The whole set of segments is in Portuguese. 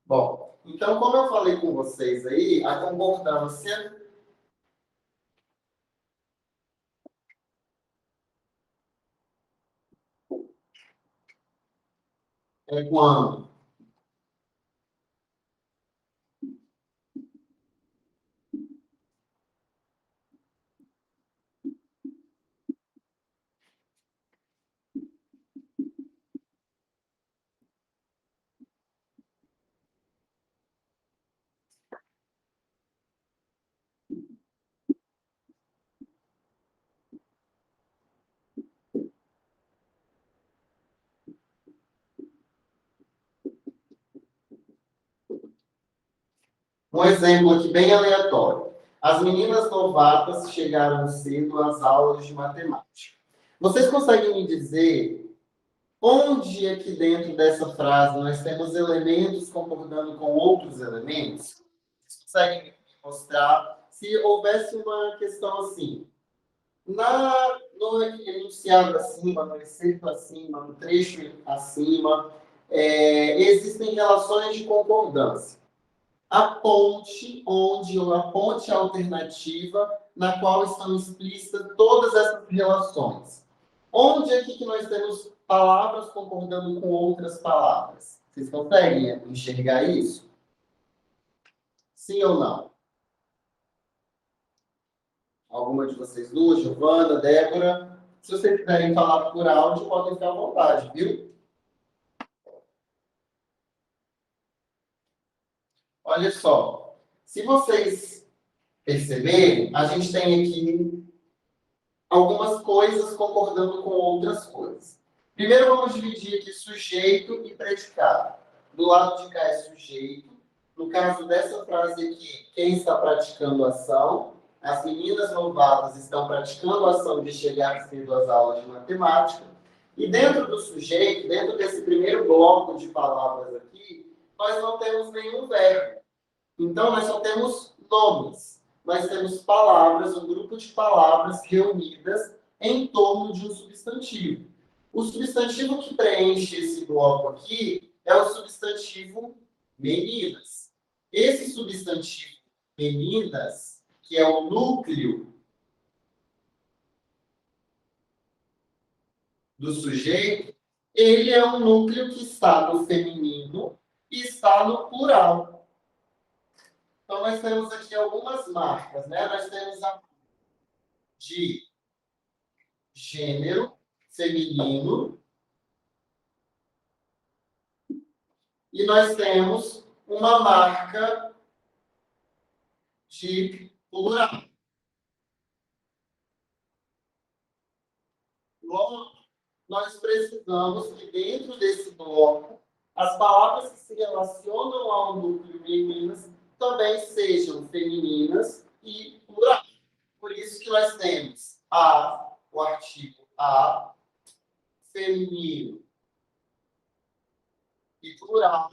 Bom, então, como eu falei com vocês aí, a concordância é quando um exemplo aqui bem aleatório. As meninas novatas chegaram cedo às aulas de matemática. Vocês conseguem me dizer onde aqui dentro dessa frase nós temos elementos concordando com outros elementos? Vocês conseguem me mostrar? Se houvesse uma questão assim, no enunciado acima, no excerto acima, no trecho acima, existem relações de concordância. A ponte alternativa na qual estão explícitas todas essas relações. Onde aqui que nós temos palavras concordando com outras palavras? Vocês conseguem enxergar isso? Sim ou não? Alguma de vocês duas, Giovana, Débora? Se vocês quiserem falar por áudio, podem ficar à vontade, viu? Olha só, se vocês perceberem, a gente tem aqui algumas coisas concordando com outras coisas. Primeiro, vamos dividir aqui sujeito e predicado. Do lado de cá é sujeito. No caso dessa frase aqui, quem está praticando a ação? As meninas novatas estão praticando a ação de chegar cedo às aulas de matemática. E dentro do sujeito, dentro desse primeiro bloco de palavras aqui, nós não temos nenhum verbo. Então, nós só temos nomes. Nós temos palavras, um grupo de palavras reunidas em torno de um substantivo. O substantivo que preenche esse bloco aqui é o substantivo meninas. Esse substantivo meninas, que é o núcleo do sujeito, ele é um núcleo que está no feminino e está no plural. Então, nós temos aqui algumas marcas, né? Nós temos a de gênero feminino e nós temos uma marca de plural. Logo, nós precisamos que dentro desse bloco, as palavras que se relacionam ao núcleo meninas também sejam femininas e plural. Por isso que nós temos o artigo a, feminino e plural.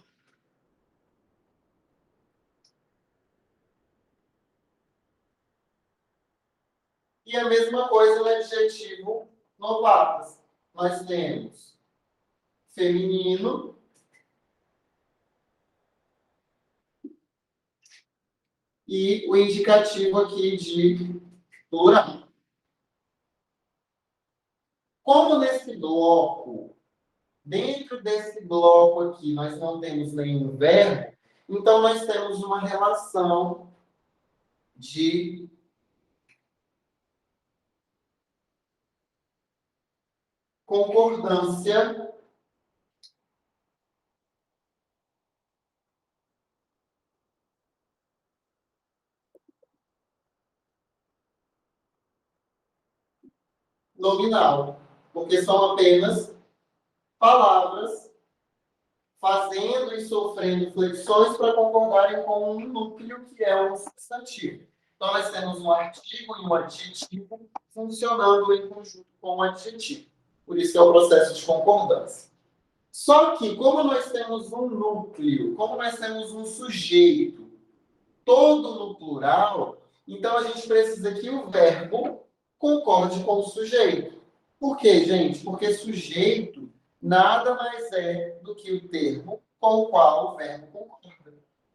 E a mesma coisa no adjetivo novatas. Nós temos feminino e o indicativo aqui de plural. Como nesse bloco, dentro desse bloco aqui, nós não temos nenhum verbo, então nós temos uma relação de concordância nominal, porque são apenas palavras fazendo e sofrendo flexões para concordarem com um núcleo que é um substantivo. Então, nós temos um artigo e um adjetivo funcionando em conjunto com o adjetivo. Por isso é o processo de concordância. Só que, como nós temos um núcleo, como nós temos um sujeito, todo no plural, então a gente precisa que o verbo concorde com o sujeito. Por quê, gente? Porque sujeito nada mais é do que o termo com o qual o verbo concorda.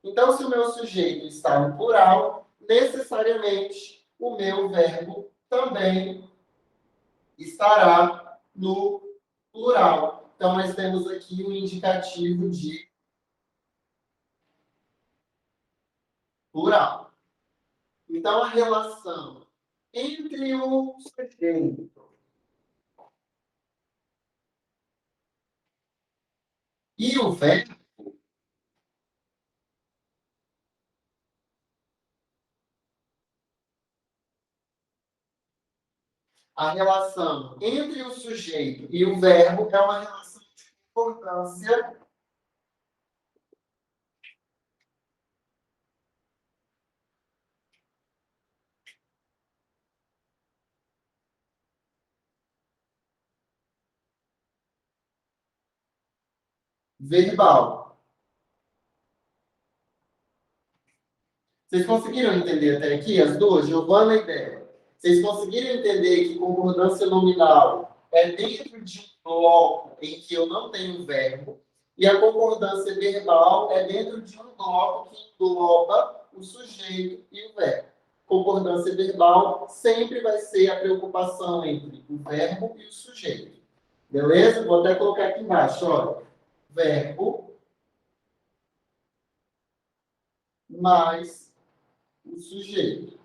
Então, se o meu sujeito está no plural, necessariamente o meu verbo também estará no plural. Então, nós temos aqui um indicativo de plural. Então, a relação entre o sujeito e o verbo, a relação entre o sujeito e o verbo é uma relação de concordância verbal. Vocês conseguiram entender até aqui, as duas, Giovana e Débora? Vocês conseguiram entender que concordância nominal é dentro de um bloco em que eu não tenho verbo, e a concordância verbal é dentro de um bloco que engloba o sujeito e o verbo. Concordância verbal sempre vai ser a preocupação entre o verbo e o sujeito. Beleza? Vou até colocar aqui embaixo, olha. Verbo mais o sujeito.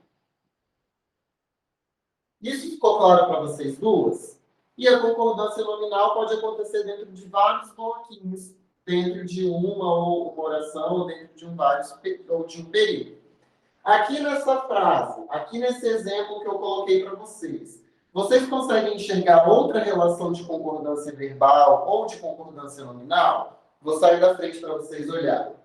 Isso ficou claro para vocês duas? E a concordância nominal pode acontecer dentro de vários bloquinhos, dentro de uma oração, ou dentro de ou de um período. Aqui nessa frase, aqui nesse exemplo que eu coloquei para vocês, vocês conseguem enxergar outra relação de concordância verbal ou de concordância nominal? Vou sair da frente para vocês olharem.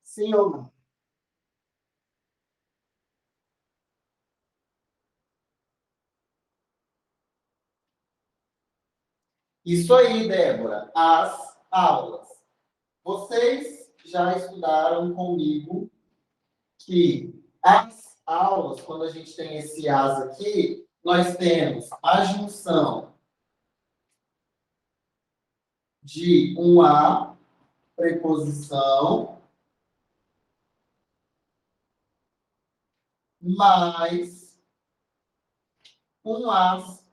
Sim ou não? Isso aí, Débora. As aulas. Vocês já estudaram comigo que as aulas, quando a gente tem esse as aqui, nós temos a junção de um a, preposição, mais um as,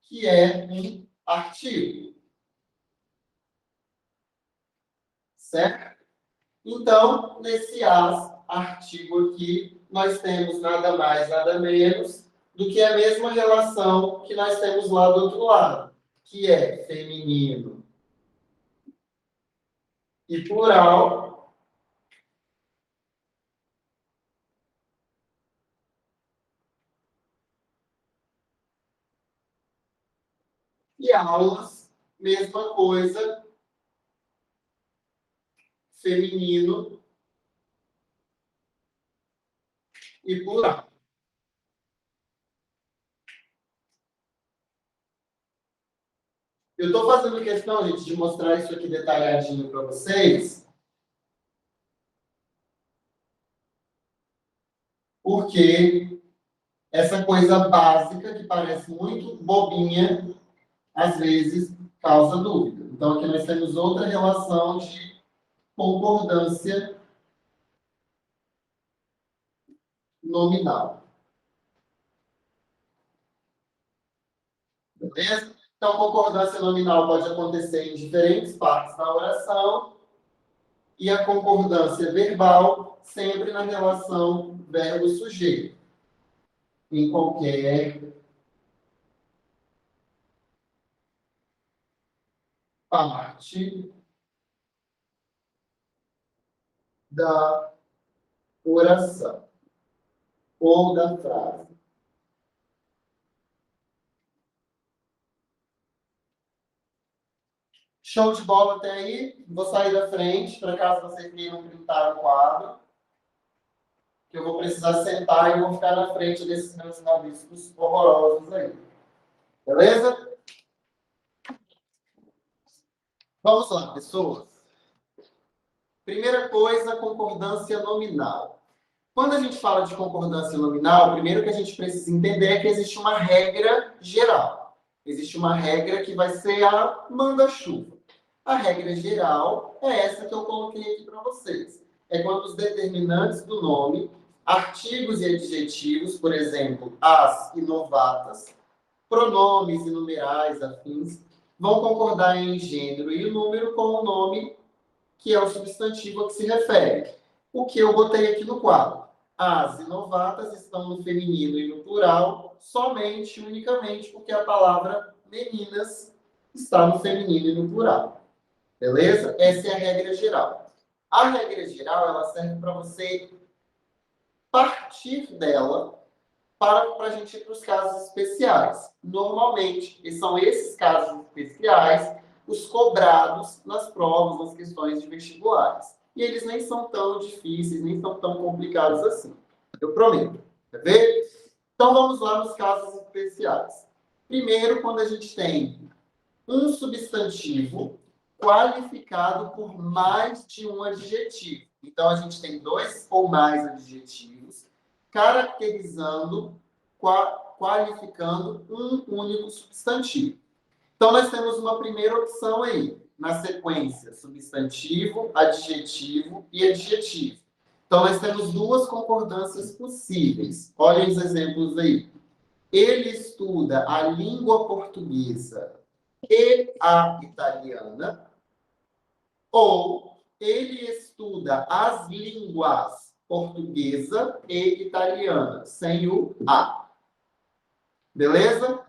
que é um artigo. Certo? Então, nesse as, artigo aqui, nós temos nada mais, nada menos do que a mesma relação que nós temos lá do outro lado, que é feminino e plural, e aulas, mesma coisa, feminino e plural. Eu estou fazendo questão, gente, de mostrar isso aqui detalhadinho para vocês, porque essa coisa básica, que parece muito bobinha, às vezes causa dúvida. Então, aqui nós temos outra relação de concordância nominal. Beleza? Então, concordância nominal pode acontecer em diferentes partes da oração, e a concordância verbal sempre na relação verbo-sujeito, em qualquer parte da oração ou da frase. Show de bola até aí? Vou sair da frente, para caso vocês queiram printar o quadro, que eu vou precisar sentar e vou ficar na frente desses meus rabiscos horrorosos aí. Beleza? Vamos lá, pessoas. Primeira coisa, concordância nominal. Quando a gente fala de concordância nominal, primeiro que a gente precisa entender é que existe uma regra geral. Existe uma regra que vai ser a manda-chuva. A regra geral é essa que eu coloquei aqui para vocês. É quando os determinantes do nome, artigos e adjetivos, por exemplo, as e novatas, pronomes e numerais afins, vão concordar em gênero e número com o nome que é o substantivo a que se refere. O que eu botei aqui no quadro. As e novatas estão no feminino e no plural, somente, unicamente, porque a palavra meninas está no feminino e no plural. Beleza? Essa é a regra geral. A regra geral, ela serve para você partir dela para a gente ir para os casos especiais. Normalmente, são esses casos especiais os cobrados nas provas, nas questões de vestibulares. E eles nem são tão difíceis, nem são tão complicados assim. Eu prometo. Quer ver? Então, vamos lá nos casos especiais. Primeiro, quando a gente tem um substantivo qualificado por mais de um adjetivo. Então, a gente tem dois ou mais adjetivos caracterizando, qualificando um único substantivo. Então, nós temos uma primeira opção aí, na sequência, substantivo, adjetivo e adjetivo. Então, nós temos duas concordâncias possíveis. Olhem os exemplos aí. Ele estuda a língua portuguesa e a italiana, ou ele estuda as línguas portuguesa e italiana, sem o A. Beleza?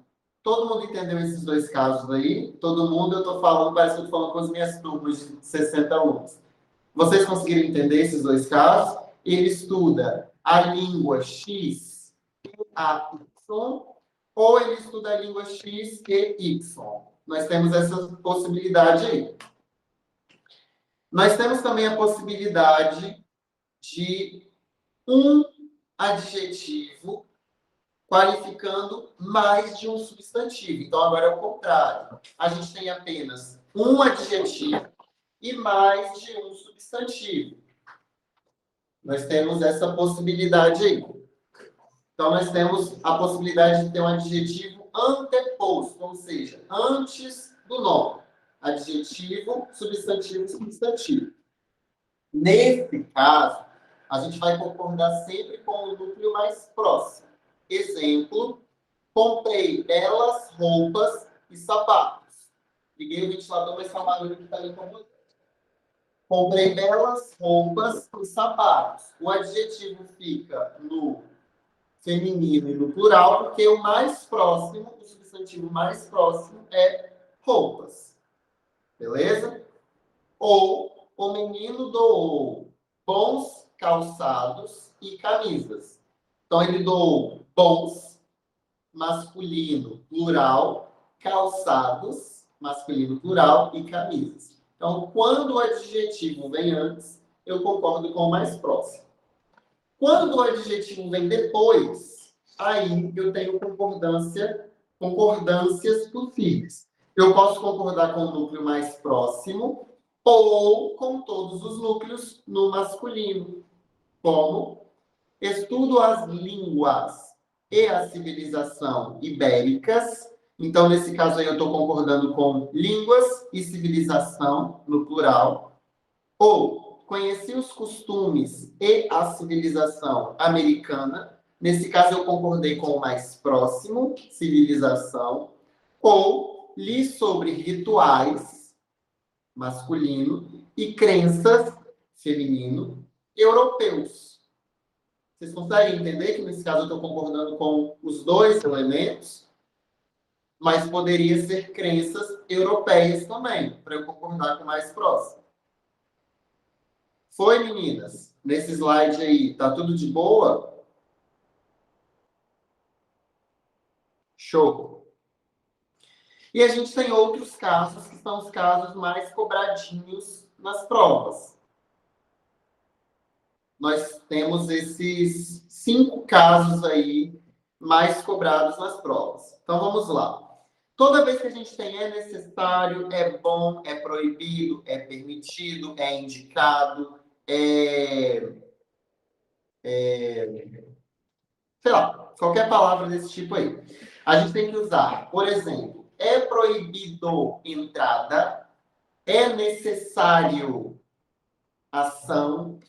Todo mundo entendeu esses dois casos aí? Todo mundo, eu estou falando, parece que eu estou falando com as minhas turmas de 60 alunos. Vocês conseguiram entender esses dois casos? Ele estuda a língua X e a Y, ou ele estuda a língua X e Y. Nós temos essa possibilidade aí. Nós temos também a possibilidade de um adjetivo qualificando mais de um substantivo. Então, agora é o contrário. A gente tem apenas um adjetivo e mais de um substantivo. Nós temos essa possibilidade aí. Então, nós temos a possibilidade de ter um adjetivo anteposto, ou seja, antes do nome. Adjetivo, substantivo, substantivo. Nesse caso, a gente vai concordar sempre com o núcleo mais próximo. Exemplo, comprei belas roupas e sapatos. Liguei o ventilador, mas está um barulho que está ali com você. Comprei belas roupas e sapatos. O adjetivo fica no feminino e no plural, porque o mais próximo, o substantivo mais próximo é roupas. Beleza? Ou o menino doou bons calçados e camisas. Então, ele doou bons, masculino, plural, calçados, masculino, plural, e camisas. Então, quando o adjetivo vem antes, eu concordo com o mais próximo. Quando o adjetivo vem depois, aí eu tenho concordâncias possíveis. Eu posso concordar com o núcleo mais próximo ou com todos os núcleos no masculino, como estudo as línguas e a civilização ibéricas. Então, nesse caso aí, eu estou concordando com línguas e civilização, no plural. Ou conheci os costumes e a civilização americana. Nesse caso, eu concordei com o mais próximo, civilização. Ou li sobre rituais, masculino, e crenças, feminino, europeus. Vocês conseguem entender que, nesse caso, eu estou concordando com os dois elementos, mas poderia ser crenças europeias também, para eu concordar com o mais próximo. Foi, meninas? Nesse slide aí, tá tudo de boa? Show! E a gente tem outros casos, que são os casos mais cobradinhos nas provas. Nós temos esses 5 casos aí mais cobrados nas provas. Então, vamos lá. Toda vez que a gente tem é necessário, é bom, é proibido, é permitido, é indicado, sei lá, qualquer palavra desse tipo aí. A gente tem que usar, por exemplo, é proibido entrada, é necessário ação,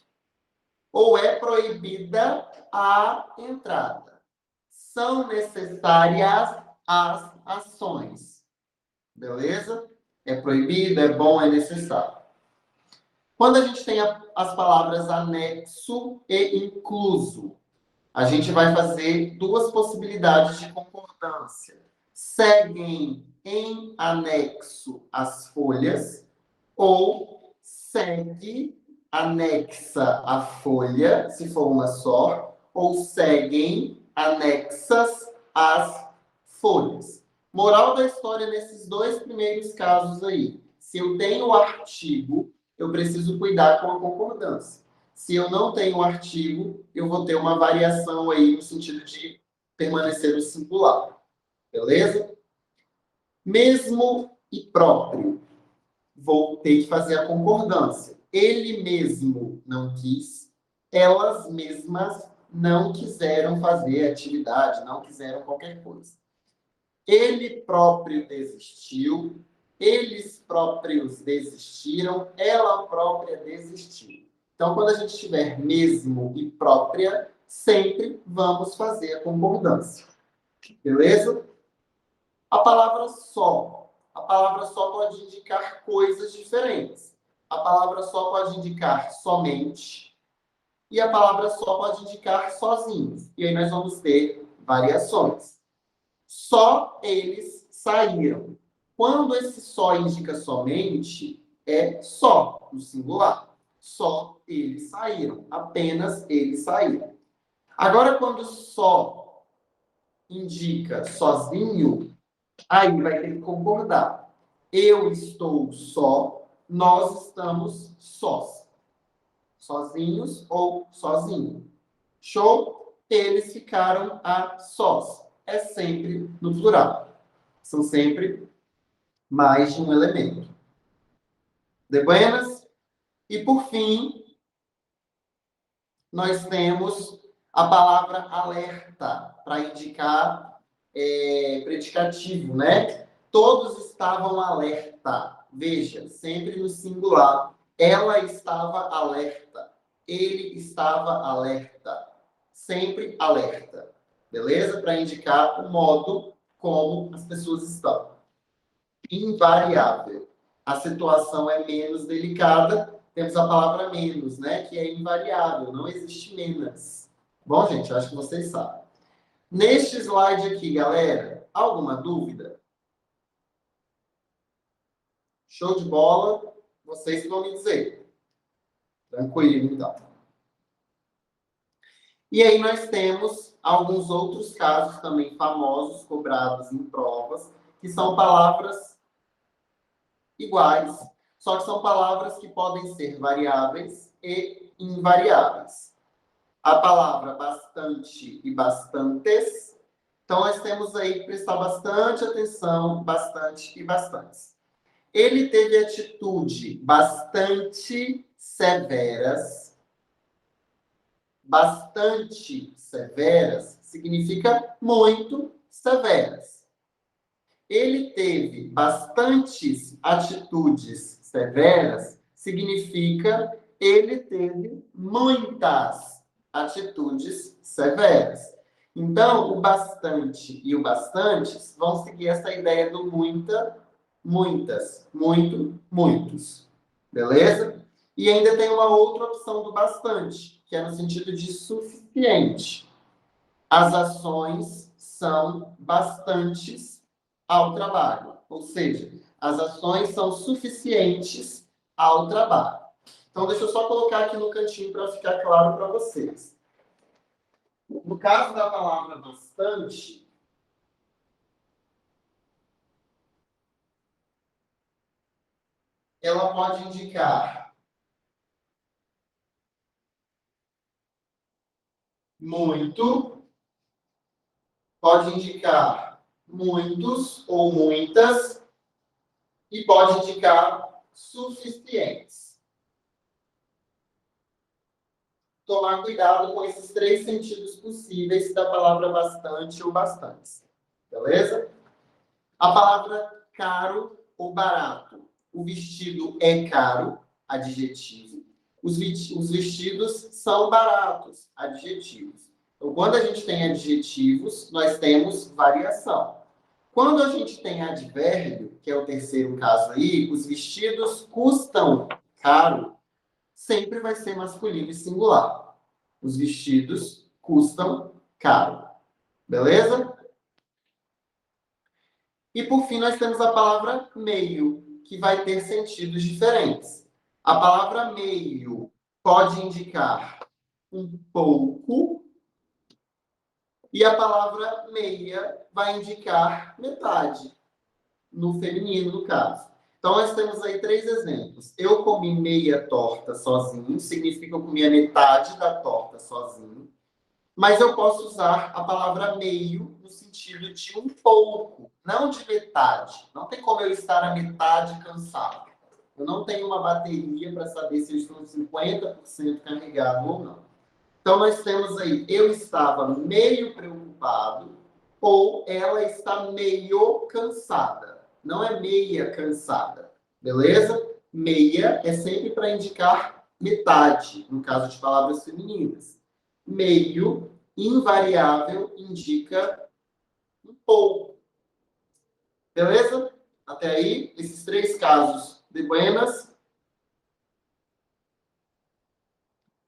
ou é proibida a entrada. São necessárias as ações. Beleza? É proibido, é bom, é necessário. Quando a gente tem as palavras anexo e incluso, a gente vai fazer duas possibilidades de concordância. Seguem em anexo as folhas ou segue anexa a folha, se for uma só, ou seguem anexas as folhas. Moral da história nesses dois primeiros casos aí. Se eu tenho o artigo, eu preciso cuidar com a concordância. Se eu não tenho o artigo, eu vou ter uma variação aí no sentido de permanecer no singular. Beleza? Mesmo e próprio. Vou ter que fazer a concordância. Ele mesmo não quis, elas mesmas não quiseram fazer atividade, não quiseram qualquer coisa. Ele próprio desistiu, eles próprios desistiram, ela própria desistiu. Então, quando a gente tiver mesmo e própria, sempre vamos fazer a concordância. Beleza? A palavra só. A palavra só pode indicar coisas diferentes. A palavra só pode indicar somente. E a palavra só pode indicar sozinhos. E aí nós vamos ter variações. Só eles saíram. Quando esse só indica somente, é só, no singular. Só eles saíram. Apenas eles saíram. Agora, quando só indica sozinho, aí vai ter que concordar. Eu estou só, nós estamos sós. Sozinhos ou sozinho. Show? Eles ficaram a sós. É sempre no plural. São sempre mais de um elemento. De buenas? E por fim, nós temos a palavra alerta, para indicar predicativo, né? Todos estavam alerta. Veja, sempre no singular. Ela estava alerta. Ele estava alerta. Sempre alerta. Beleza? Para indicar o modo como as pessoas estão. Invariável. A situação é menos delicada, temos a palavra menos, né? Que é invariável, não existe menos. Bom, gente, acho que vocês sabem. Neste slide aqui, galera, alguma dúvida? Show de bola? Vocês vão me dizer. Tranquilo, então. E aí nós temos alguns outros casos também famosos, cobrados em provas, que são palavras iguais, só que são palavras que podem ser variáveis e invariáveis. A palavra bastante e bastantes. Então, nós temos aí que prestar bastante atenção, bastante e bastantes. Ele teve atitude bastante severas. Bastante severas significa muito severas. Ele teve bastantes atitudes severas, significa ele teve muitas atitudes severas. Então, o bastante e o bastantes vão seguir essa ideia do muita, muitas, muito, muitos. Beleza? E ainda tem uma outra opção do bastante, que é no sentido de suficiente. As ações são bastantes ao trabalho. Ou seja, as ações são suficientes ao trabalho. Então, deixa eu só colocar aqui no cantinho para ficar claro para vocês. No caso da palavra bastante, ela pode indicar muito, pode indicar muitos ou muitas, e pode indicar suficientes. Tomar cuidado com esses três sentidos possíveis da palavra bastante ou bastantes. Beleza? A palavra caro ou barato. O vestido é caro, adjetivo. Os vestidos são baratos, adjetivos. Então, quando a gente tem adjetivos, nós temos variação. Quando a gente tem advérbio, que é o terceiro caso aí, os vestidos custam caro, sempre vai ser masculino e singular. Os vestidos custam caro. Beleza? E por fim, nós temos a palavra meio, que vai ter sentidos diferentes. A palavra meio pode indicar um pouco, e a palavra meia vai indicar metade, no feminino, no caso. Então, nós temos aí 3 exemplos. Eu comi meia torta sozinho, significa que eu comi a metade da torta sozinho. Mas eu posso usar a palavra meio no sentido de um pouco, não de metade. Não tem como eu estar a metade cansado. Eu não tenho uma bateria para saber se eu estou 50% carregado ou não. Então, nós temos aí, eu estava meio preocupado ou ela está meio cansada. Não é meia cansada, beleza? Meia é sempre para indicar metade, no caso de palavras femininas. Meio, invariável, indica um pouco. Beleza? Até aí, esses 3 casos de buenas.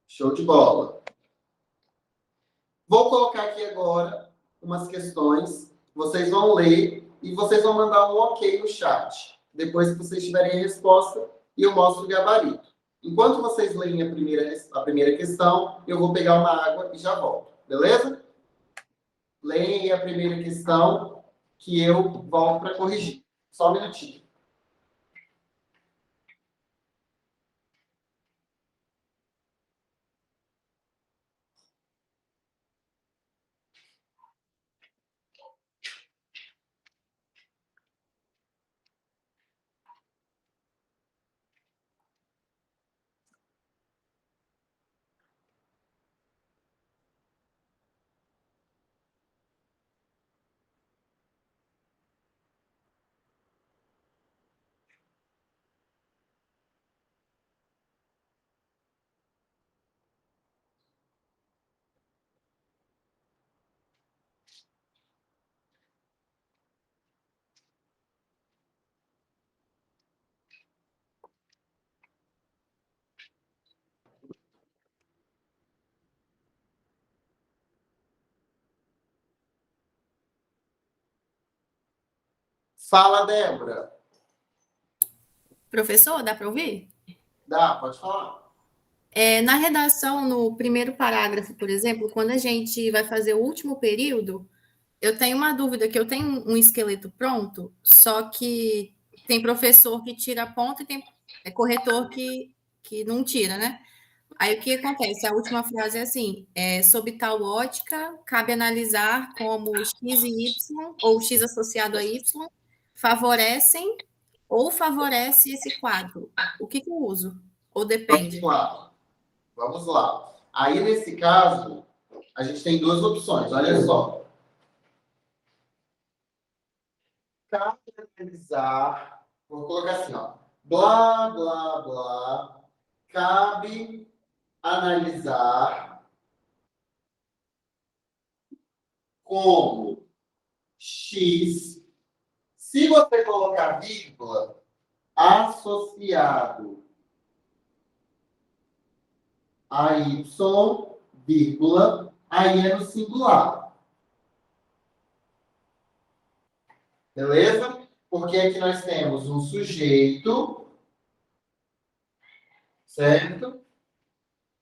Show de bola. Vou colocar aqui agora umas questões. Vocês vão ler e vocês vão mandar um ok no chat. Depois que vocês tiverem a resposta, e eu mostro o gabarito. Enquanto vocês leem a primeira questão, eu vou pegar uma água e já volto. Beleza? Leem a primeira questão que eu volto para corrigir. Só um minutinho. Fala, Débora. Professor, dá para ouvir? Dá, pode falar. Na redação, no primeiro parágrafo, por exemplo, quando a gente vai fazer o último período, eu tenho uma dúvida, que eu tenho um esqueleto pronto, só que tem professor que tira a ponta e tem corretor que não tira, né? Aí o que acontece? A última frase é assim: sob tal ótica, cabe analisar como X e Y, ou X associado a Y, favorecem ou favorece esse quadro. O que eu uso? Ou depende? Vamos lá. Aí, nesse caso, a gente tem 2 opções. Olha só. Cabe analisar. Vou colocar assim, ó. Blá, blá, blá. Cabe analisar como X, se você colocar vírgula, associado a Y, vírgula, aí é no singular. Beleza? Porque aqui nós temos um sujeito, certo?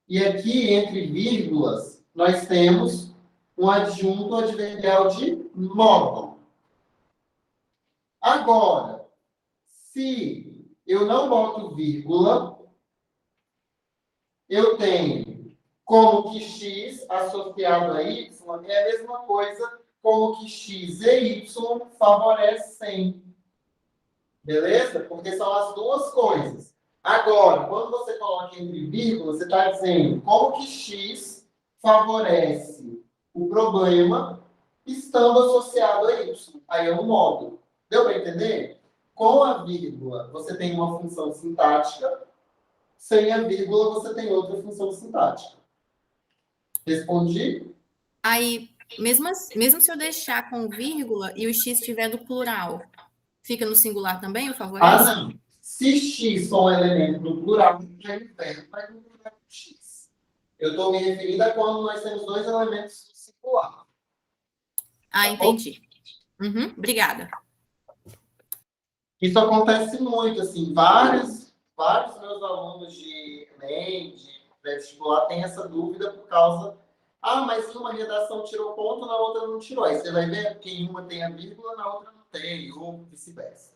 E aqui, entre vírgulas, nós temos um adjunto adverbial de modo. Agora, se eu não boto vírgula, eu tenho como que x associado a y é a mesma coisa como que x e y favorecem. Beleza? Porque são as duas coisas. Agora, quando você coloca entre vírgulas, você está dizendo como que x favorece o problema estando associado a y. Aí é um modo. Deu para entender? Com a vírgula, você tem uma função sintática. Sem a vírgula, você tem outra função sintática. Respondi? Aí, mesmo se eu deixar com vírgula e o x estiver do plural, fica no singular também, o favorece? Não. Se x for um elemento do plural, o verbo vai concordar com x. Eu estou me referindo a quando nós temos dois elementos do singular. Ah, entendi. Uhum, obrigada. Isso acontece muito, assim, vários meus alunos de Enem, de vestibular, têm essa dúvida por causa, mas em uma redação tirou ponto, na outra não tirou. Aí você vai ver que em uma tem a vírgula, na outra não tem, ou vice-versa.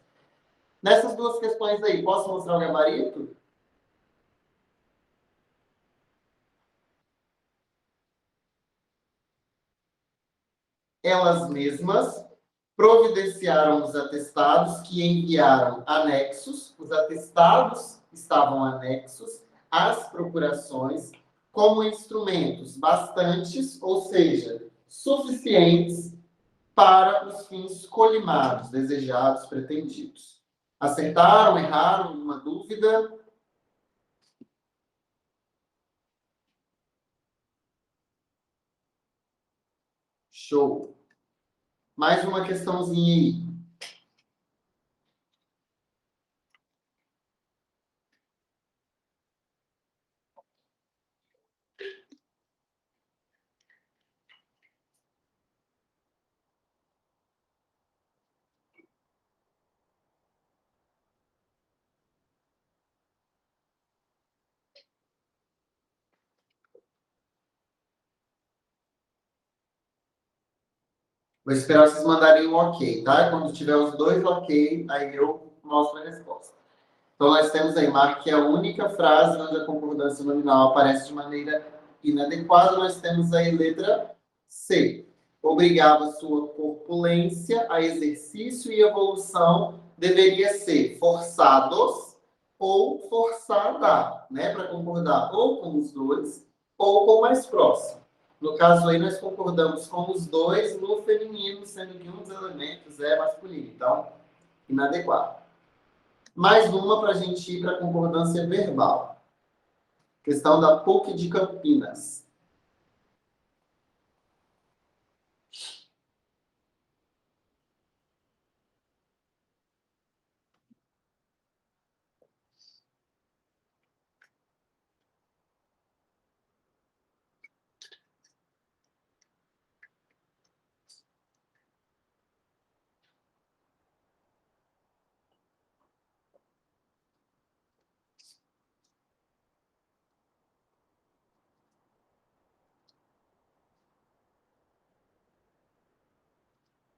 Nessas duas questões aí, posso mostrar o gabarito? Elas mesmas providenciaram os atestados que enviaram anexos, os atestados estavam anexos às procurações como instrumentos bastantes, ou seja, suficientes para os fins colimados, desejados, pretendidos. Acertaram, erraram, uma dúvida? Show. Mais uma questãozinha aí. Vou esperar vocês mandarem um ok, tá? Quando tiver os dois ok, aí eu mostro a resposta. Então, nós temos aí, marque a única frase onde a concordância nominal aparece de maneira inadequada. Nós temos aí letra C. Obrigava sua corpulência a exercício e evolução deveria ser forçados ou forçada, né? Para concordar ou com os dois ou com o mais próximo. No caso aí, nós concordamos com os dois no feminino, sendo que um dos elementos é masculino. Então, inadequado. Mais uma para a gente ir para a concordância verbal. Questão da PUC de Campinas.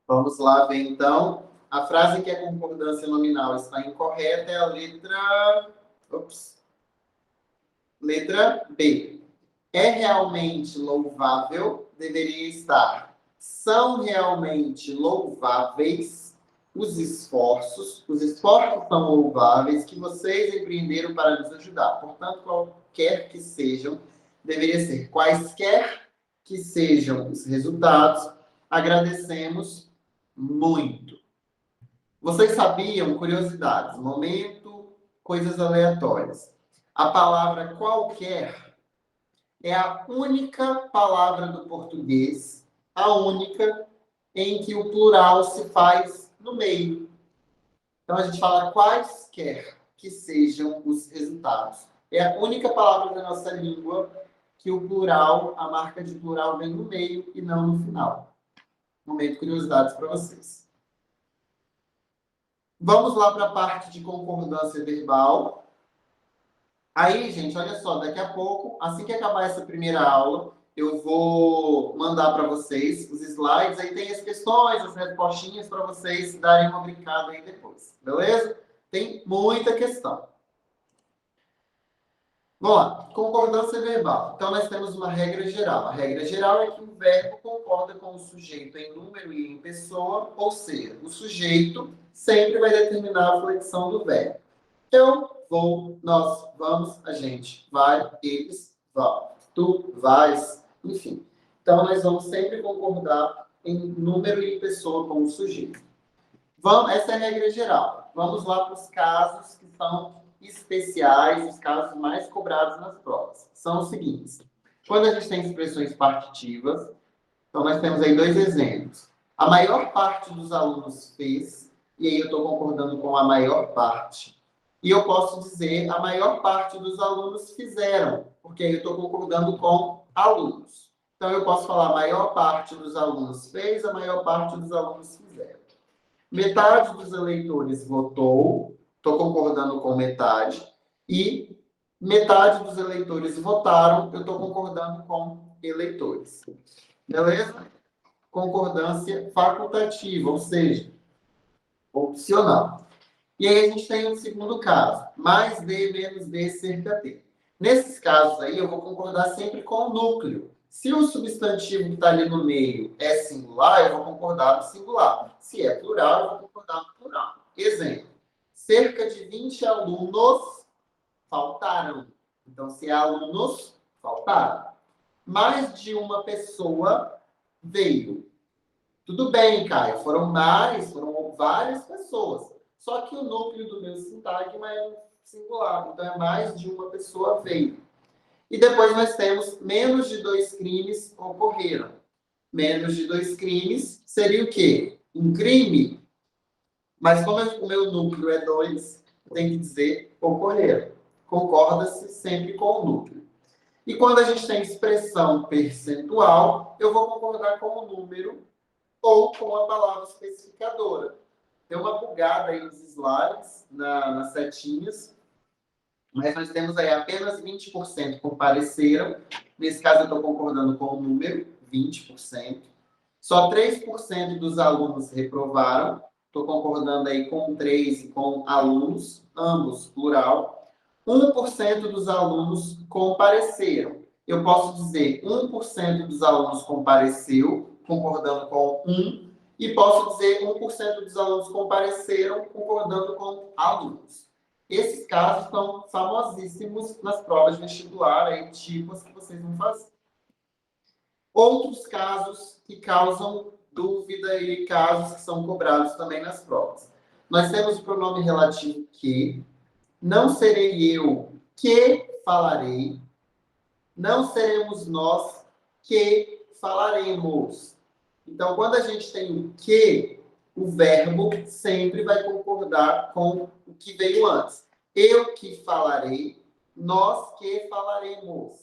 Vamos lá ver, então. A frase que a concordância nominal está incorreta é a letra... Letra B. É realmente louvável, deveria estar. São realmente louváveis os esforços são louváveis que vocês empreenderam para nos ajudar. Portanto, qualquer que sejam, deveria ser quaisquer que sejam os resultados, agradecemos muito. Vocês sabiam, curiosidades, momento, coisas aleatórias. A palavra qualquer é a única palavra do português, a única em que o plural se faz no meio. Então, a gente fala quaisquer que sejam os resultados. É a única palavra da nossa língua que o plural, a marca de plural vem no meio e não no final. Momento de curiosidades para vocês. Vamos lá para a parte de concordância verbal. Aí, gente, olha só, daqui a pouco, assim que acabar essa primeira aula, eu vou mandar para vocês os slides, aí tem as questões, as respostinhas para vocês darem uma brincada aí depois, beleza? Tem muita questão. Vamos lá, concordância verbal. Então, nós temos uma regra geral. A regra geral é que o verbo concorda com o sujeito em número e em pessoa, ou seja, o sujeito sempre vai determinar a flexão do verbo. Eu vou, nós vamos, a gente vai, eles vão, tu vais, enfim. Então, nós vamos sempre concordar em número e pessoa com o sujeito. Essa é a regra geral. Vamos lá para os casos que são especiais, os casos mais cobrados nas provas. São os seguintes. Quando a gente tem expressões partitivas, então nós temos aí dois exemplos. A maior parte dos alunos fez, e aí eu estou concordando com a maior parte. E eu posso dizer a maior parte dos alunos fizeram, porque aí eu estou concordando com alunos. Então eu posso falar a maior parte dos alunos fez, a maior parte dos alunos fizeram. Metade dos eleitores votou, estou concordando com metade, e metade dos eleitores votaram, eu estou concordando com eleitores. Beleza? Concordância facultativa, ou seja, opcional. E aí a gente tem um segundo caso, mais D menos D cerca T. Nesses casos aí, eu vou concordar sempre com o núcleo. Se o substantivo que está ali no meio é singular, eu vou concordar no singular. Se é plural, eu vou concordar no plural. Exemplo, cerca de 20 alunos faltaram. Então, se é alunos, faltaram. Mais de uma pessoa veio. Tudo bem, Caio, foram várias pessoas. Só que o núcleo do meu sintagma é singular, então é mais de uma pessoa veio. E depois nós temos menos de 2 crimes ocorreram. Menos de 2 crimes seria o quê? Um crime. Mas como o meu núcleo é 2, tem que dizer ocorreram. Concorda-se sempre com o núcleo. E quando a gente tem expressão percentual, eu vou concordar com o número ou com a palavra especificadora. Tem uma bugada aí nos slides, nas setinhas, mas nós temos aí apenas 20% compareceram. Nesse caso, eu estou concordando com o número, 20%. Só 3% dos alunos reprovaram. Estou concordando aí com 3 e com alunos, ambos plural. 1% dos alunos compareceram. Eu posso dizer 1% dos alunos compareceu, concordando com 1, e posso dizer 1% dos alunos compareceram, concordando com alunos. Esses casos são famosíssimos nas provas de vestibular, aí, tipos que vocês vão fazer. Outros casos que causam dúvida e casos que são cobrados também nas provas. Nós temos o pronome relativo que, não serei eu que falarei, não seremos nós que falaremos. Então, quando a gente tem o que, o verbo sempre vai concordar com o que veio antes. Eu que falarei, nós que falaremos.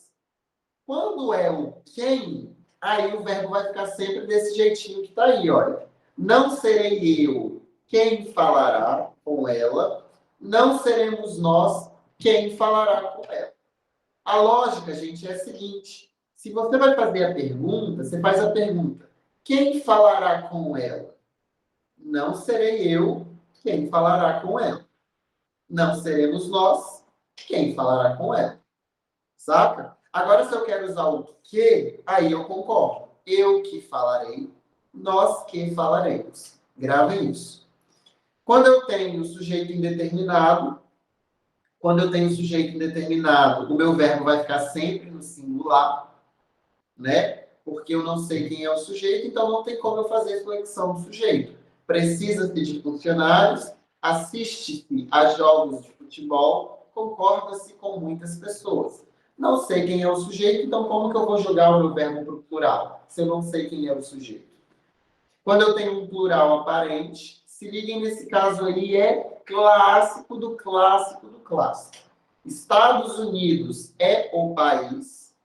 Quando é o quem, aí o verbo vai ficar sempre desse jeitinho que está aí, olha. Não serei eu quem falará com ela, não seremos nós quem falará com ela. A lógica, gente, é a seguinte. Se você vai fazer a pergunta, você faz a pergunta. Quem falará com ela? Não serei eu quem falará com ela. Não seremos nós quem falará com ela. Saca? Agora, se eu quero usar o que, aí eu concordo. Eu que falarei, nós que falaremos. Gravem isso. Quando eu tenho sujeito indeterminado, o meu verbo vai ficar sempre no singular, né? Porque eu não sei quem é o sujeito, então não tem como eu fazer flexão do sujeito. Precisa-se de funcionários, assiste-se a jogos de futebol, concorda-se com muitas pessoas. Não sei quem é o sujeito, então como que eu vou jogar o meu verbo para o plural, se eu não sei quem é o sujeito? Quando eu tenho um plural aparente, se liguem nesse caso aí, é clássico do clássico do clássico. Estados Unidos é o país,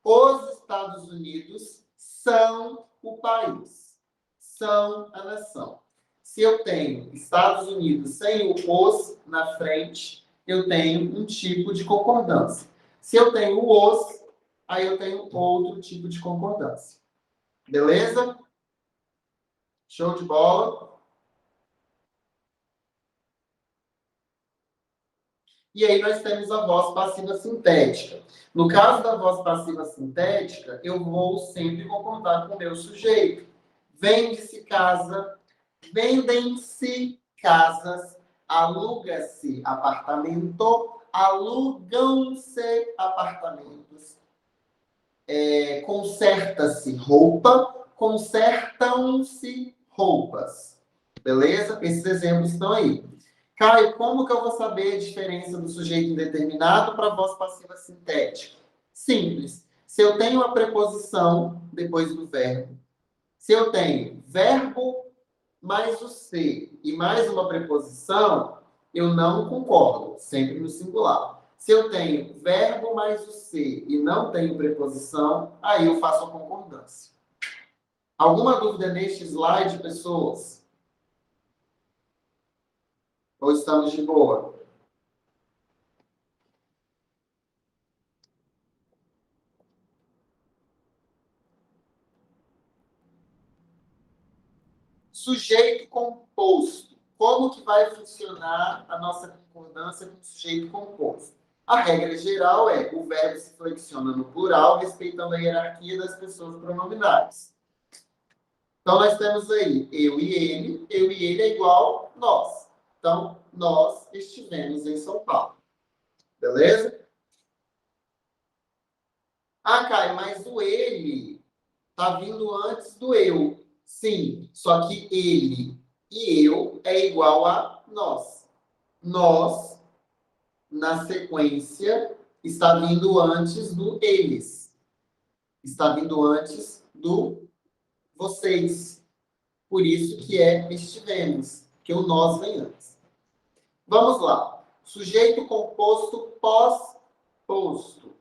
os Estados Unidos são o país, são a nação. Se eu tenho Estados Unidos sem o os na frente, eu tenho um tipo de concordância. Se eu tenho o os, aí eu tenho outro tipo de concordância. Beleza? Show de bola? E aí nós temos a voz passiva sintética. No caso da voz passiva sintética, eu vou sempre concordar com o meu sujeito. Vende-se casa, vendem-se casas, aluga-se apartamento, alugam-se apartamentos. Conserta-se roupa, consertam-se roupas. Beleza? Esses exemplos estão aí. Caio, como que eu vou saber a diferença do sujeito indeterminado para a voz passiva sintética? Simples. Se eu tenho a preposição depois do verbo, se eu tenho verbo mais o ser e mais uma preposição, eu não concordo, sempre no singular. Se eu tenho verbo mais o ser e não tenho preposição, aí eu faço a concordância. Alguma dúvida neste slide, pessoas? Ou estamos de boa? Sujeito composto. Como que vai funcionar a nossa concordância com o sujeito composto? A regra geral é o verbo se flexiona no plural, respeitando a hierarquia das pessoas pronominais. Então, nós temos aí eu e ele é igual nós. Então, nós estivemos em São Paulo. Beleza? Ah, Caio, mas o ele está vindo antes do eu. Sim, só que ele e eu é igual a nós. Nós, na sequência, está vindo antes do eles. Está vindo antes do vocês. Por isso que é estivemos, que o nós vem antes. Vamos lá. Sujeito composto pós-posto.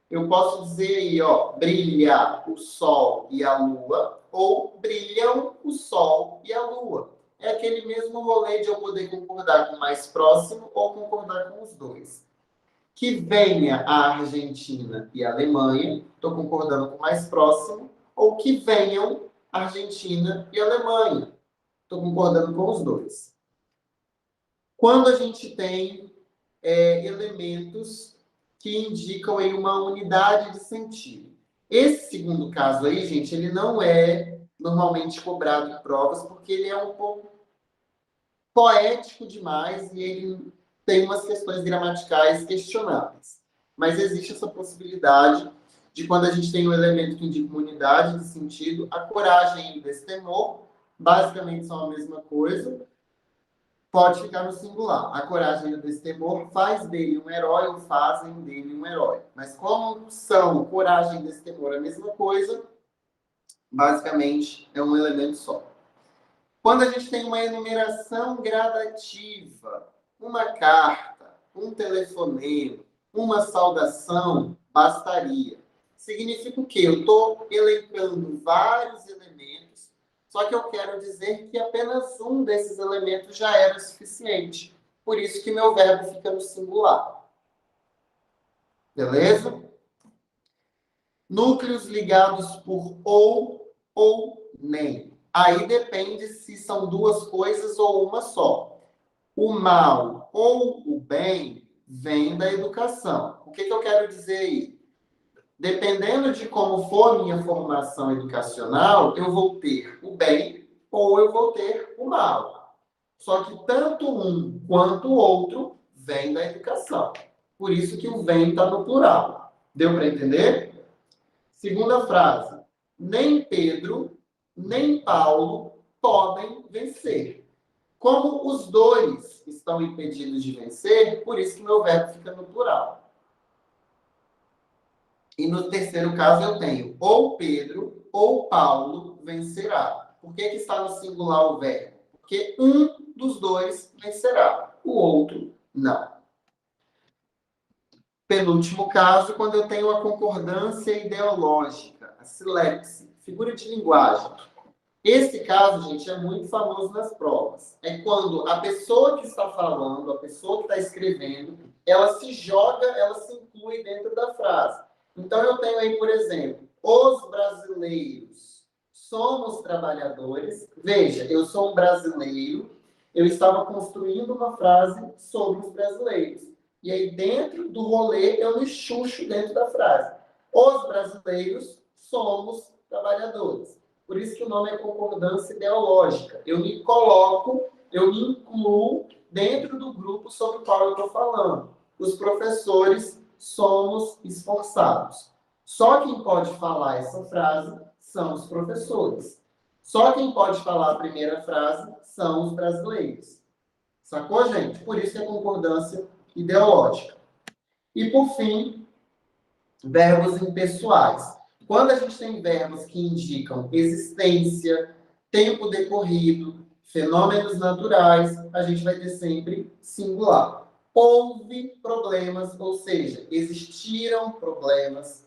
Eu posso dizer aí, ó, brilha o sol e a lua, ou brilham o sol e a lua. É aquele mesmo rolê de eu poder concordar com o mais próximo ou concordar com os dois. Que venha a Argentina e a Alemanha, estou concordando com o mais próximo, ou que venham a Argentina e a Alemanha. Estou concordando com os dois. Quando a gente tem elementos que indicam aí uma unidade de sentido. Esse segundo caso aí, gente, ele não é normalmente cobrado em provas, porque ele é um pouco poético demais e ele tem umas questões gramaticais questionáveis. Mas existe essa possibilidade de quando a gente tem um elemento que indica uma unidade de sentido, a coragem e o destemor, basicamente são a mesma coisa, pode ficar no singular. A coragem e o destemor faz dele um herói ou fazem dele um herói. Mas como são coragem e destemor a mesma coisa, basicamente é um elemento só. Quando a gente tem uma enumeração gradativa, uma carta, um telefonema, uma saudação, bastaria. Significa o quê? Eu estou elencando vários elementos, só que eu quero dizer que apenas um desses elementos já era suficiente. Por isso que meu verbo fica no singular. Beleza? Núcleos ligados por ou nem. Aí depende se são duas coisas ou uma só. O mal ou o bem vem da educação. O que eu quero dizer aí? Dependendo de como for minha formação educacional, eu vou ter o bem ou eu vou ter o mal. Só que tanto um quanto o outro vem da educação. Por isso que o vem está no plural. Deu para entender? Segunda frase. Nem Pedro, nem Paulo podem vencer. Como os dois estão impedidos de vencer, por isso que meu verbo fica no plural. E no terceiro caso eu tenho ou Pedro ou Paulo vencerá. Por que está no singular o verbo? Porque um dos dois vencerá, o outro não. Penúltimo caso, quando eu tenho a concordância ideológica, a silepse, figura de linguagem. Esse caso, gente, é muito famoso nas provas. É quando a pessoa que está falando, a pessoa que está escrevendo, ela se joga, ela se inclui dentro da frase. Então, eu tenho aí, por exemplo, os brasileiros somos trabalhadores. Veja, eu sou um brasileiro, eu estava construindo uma frase sobre os brasileiros. E aí, dentro do rolê, eu me chucho dentro da frase. Os brasileiros somos trabalhadores. Por isso que o nome é concordância ideológica. Eu me coloco, eu me incluo dentro do grupo sobre o qual eu estou falando. Os professores somos esforçados. Só quem pode falar essa frase são os professores. Só quem pode falar a primeira frase são os brasileiros. Sacou, gente? Por isso que é concordância ideológica. E, por fim, verbos impessoais. Quando a gente tem verbos que indicam existência, tempo decorrido, fenômenos naturais, a gente vai ter sempre singular. Houve problemas, ou seja, existiram problemas.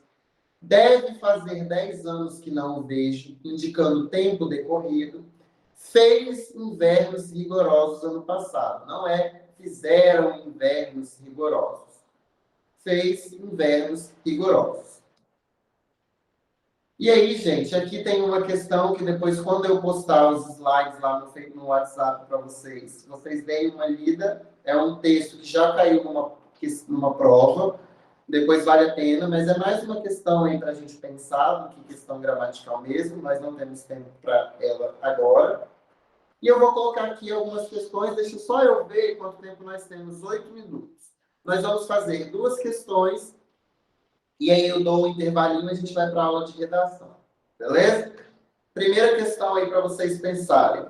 Deve fazer 10 anos que não o vejo, indicando tempo decorrido. Fez invernos rigorosos ano passado. Não é fizeram invernos rigorosos. Fez invernos rigorosos. E aí, gente, aqui tem uma questão que depois, quando eu postar os slides lá no WhatsApp para vocês, vocês deem uma lida. É um texto que já caiu numa prova, depois vale a pena, mas é mais uma questão aí para a gente pensar do que questão gramatical mesmo, nós não temos tempo para ela agora. E eu vou colocar aqui algumas questões, deixa só eu ver quanto tempo nós temos, 8 minutos. Nós vamos fazer 2 questões, e aí eu dou um intervalinho e a gente vai para a aula de redação. Beleza? Primeira questão aí para vocês pensarem.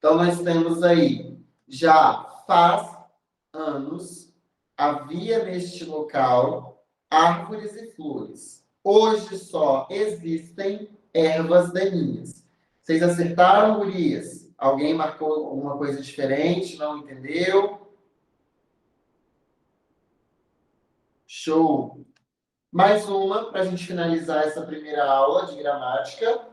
Então, nós temos aí, já faz anos, havia neste local árvores e flores. Hoje só existem ervas daninhas. Vocês acertaram, gurias? Alguém marcou alguma coisa diferente? Não entendeu? Show! Mais uma para a gente finalizar essa primeira aula de gramática.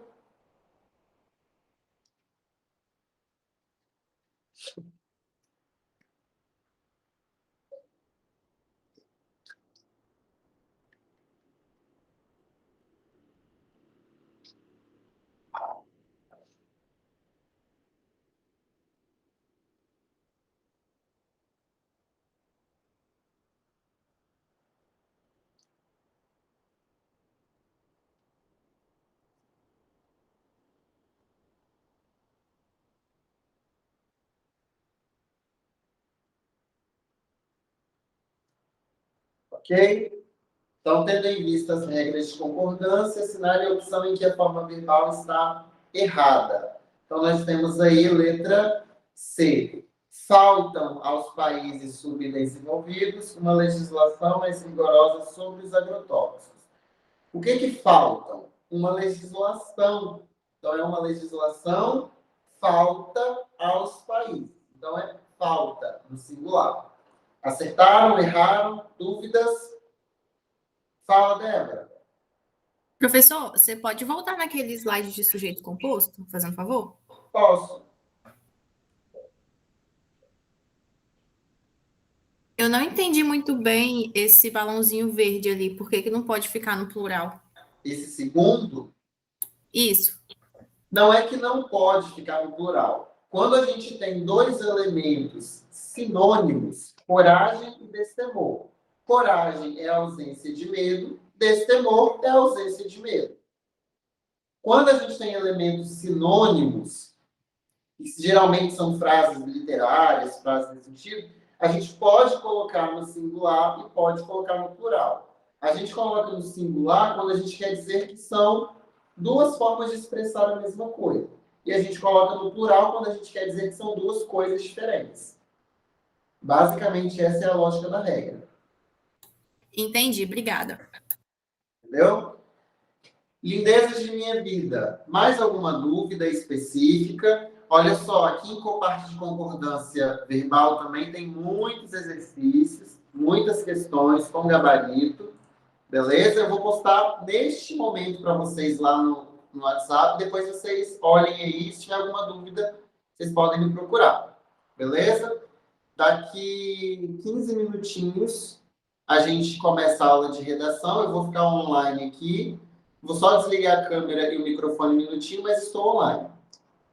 Ok? Então, tendo em vista as regras de concordância, assinale a opção em que a forma verbal está errada. Então, nós temos aí letra C. Faltam aos países subdesenvolvidos uma legislação mais rigorosa sobre os agrotóxicos. O que faltam? Uma legislação. Então, é uma legislação falta aos países. Então, é falta, no singular. Acertaram, erraram, dúvidas? Fala, Débora. Professor, você pode voltar naquele slide de sujeito composto, fazendo favor? Posso. Eu não entendi muito bem esse balãozinho verde ali. Por que que não pode ficar no plural? Esse segundo, Isso. não é que não pode ficar no plural. Quando a gente tem 2 elementos sinônimos, coragem e destemor. Coragem é a ausência de medo, destemor é a ausência de medo. Quando a gente tem elementos sinônimos, que geralmente são frases literárias, frases nesse sentido, a gente pode colocar no singular e pode colocar no plural. A gente coloca no singular quando a gente quer dizer que são 2 formas de expressar a mesma coisa. E a gente coloca no plural quando a gente quer dizer que são 2 coisas diferentes. Basicamente, essa é a lógica da regra. Entendi, obrigada. Entendeu? Lindezas de minha vida. Mais alguma dúvida específica? Olha só, aqui em parte de concordância verbal também tem muitos exercícios, muitas questões com gabarito. Beleza? Eu vou postar neste momento para vocês lá no WhatsApp. Depois vocês olhem aí. Se tiver alguma dúvida, vocês podem me procurar. Beleza? Daqui 15 minutinhos a gente começa a aula de redação. Eu vou ficar online aqui. Vou só desligar a câmera e o microfone um minutinho, mas estou online.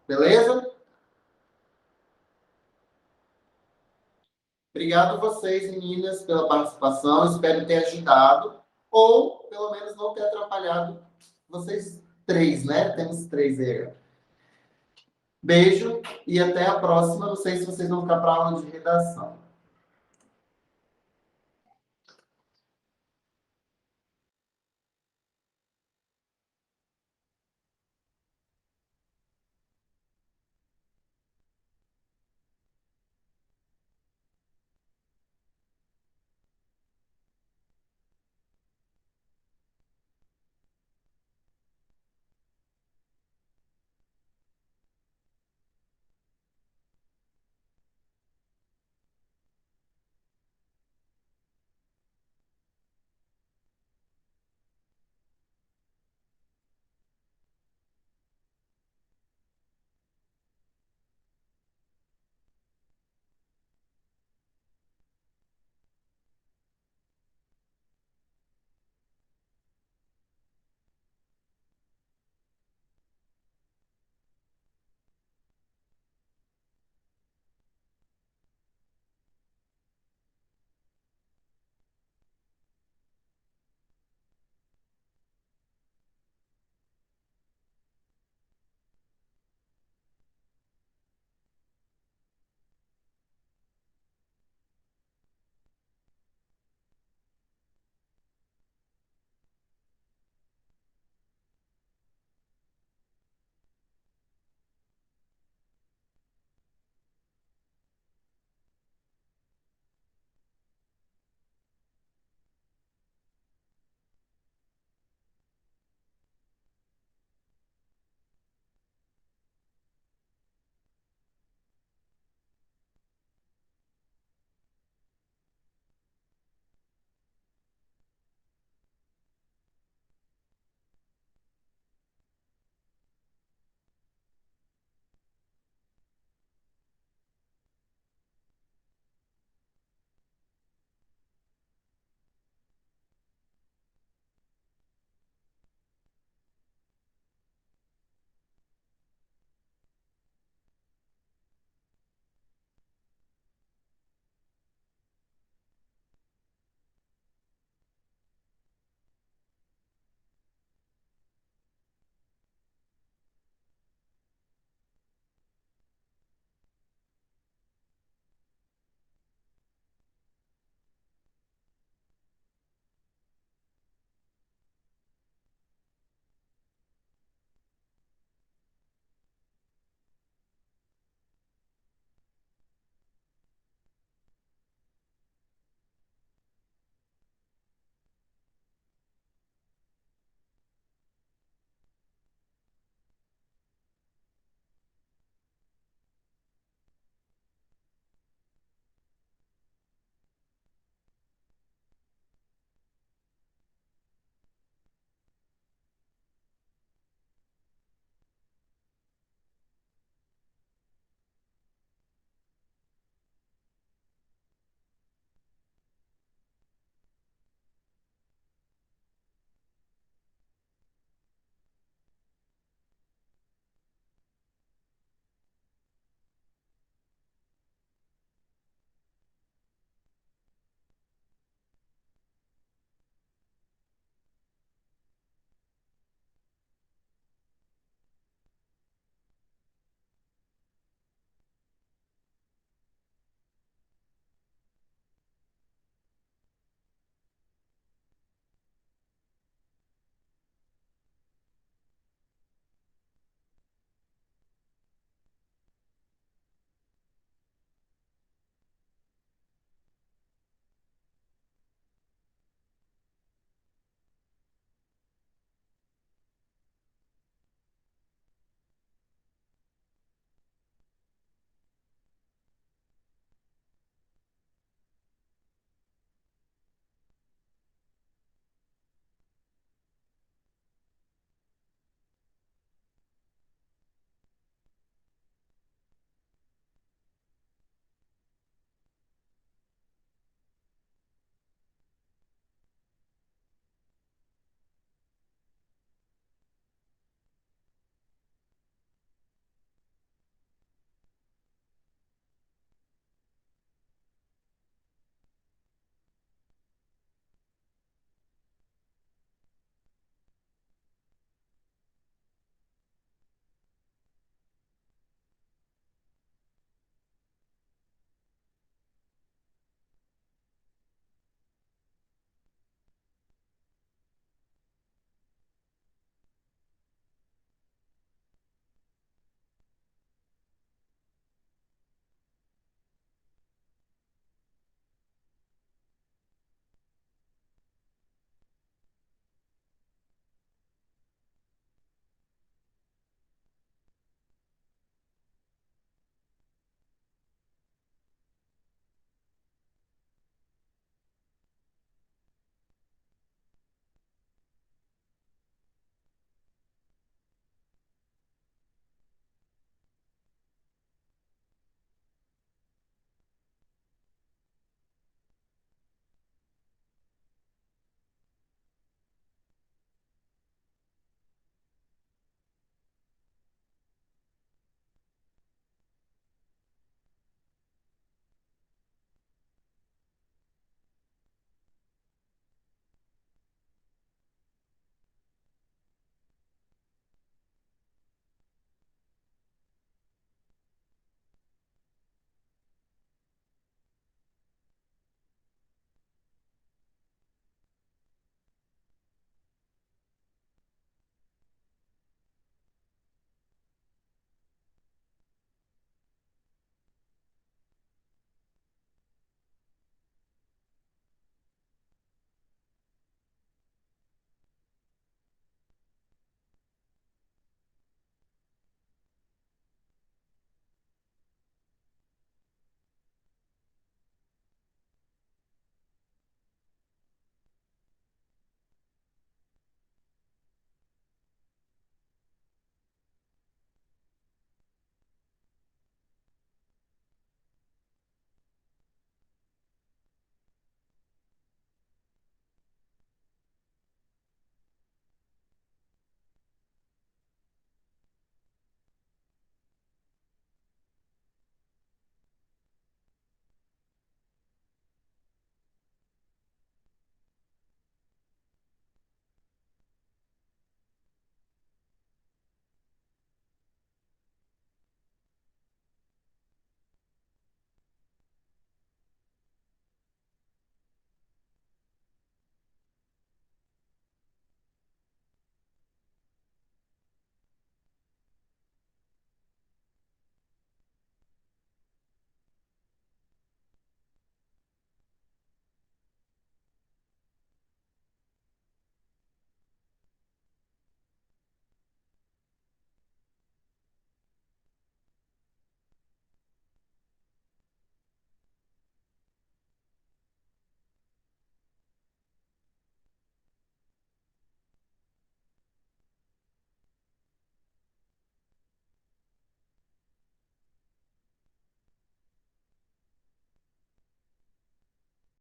Beleza? Obrigado a vocês, meninas, pela participação. Espero ter ajudado. ou pelo menos não ter atrapalhado vocês três, né? Temos três aí. Beijo e até a próxima. Não sei se vocês vão ficar para aula de redação.